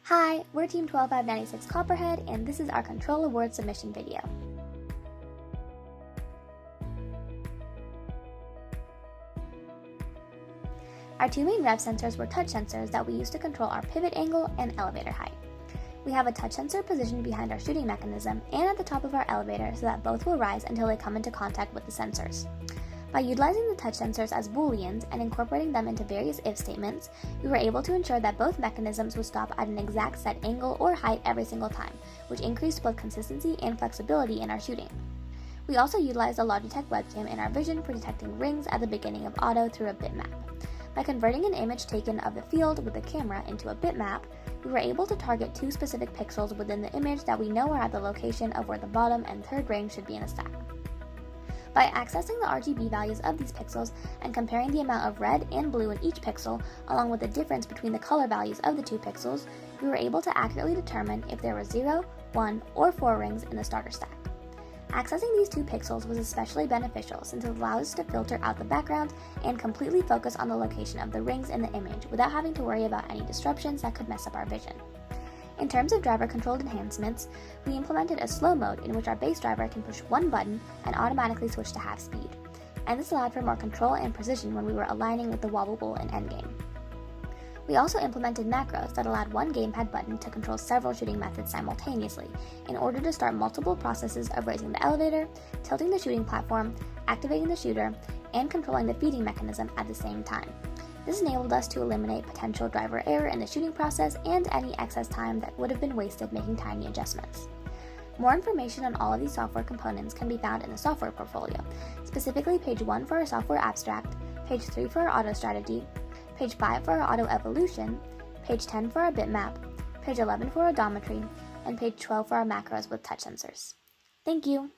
Hi, we're Team 12596 Copperhead, and this is our Control Award submission video. Our two main rev sensors were touch sensors that we used to control our pivot angle and elevator height. We have a touch sensor positioned behind our shooting mechanism and at the top of our elevator so that both will rise until they come into contact with the sensors. By utilizing the touch sensors as booleans and incorporating them into various if statements, we were able to ensure that both mechanisms would stop at an exact set angle or height every single time, which increased both consistency and flexibility in our shooting. We also utilized a Logitech webcam in our vision for detecting rings at the beginning of auto through a bitmap. By converting an image taken of the field with the camera into a bitmap, we were able to target two specific pixels within the image that we know are at the location of where the bottom and third ring should be in a stack. By accessing the RGB values of these pixels and comparing the amount of red and blue in each pixel, along with the difference between the color values of the two pixels, we were able to accurately determine if there were 0, 1, or 4 rings in the starter stack. Accessing these two pixels was especially beneficial since it allows us to filter out the background and completely focus on the location of the rings in the image without having to worry about any disruptions that could mess up our vision. In terms of driver-controlled enhancements, we implemented a slow mode in which our base driver can push one button and automatically switch to half speed, and this allowed for more control and precision when we were aligning with the wobble bowl in endgame. We also implemented macros that allowed one gamepad button to control several shooting methods simultaneously in order to start multiple processes of raising the elevator, tilting the shooting platform, activating the shooter, and controlling the feeding mechanism at the same time. This enabled us to eliminate potential driver error in the shooting process and any excess time that would have been wasted making tiny adjustments. More information on all of these software components can be found in the software portfolio, specifically page 1 for our software abstract, page 3 for our auto strategy, page 5 for our auto evolution, page 10 for our bitmap, page 11 for odometry, and page 12 for our macros with touch sensors. Thank you!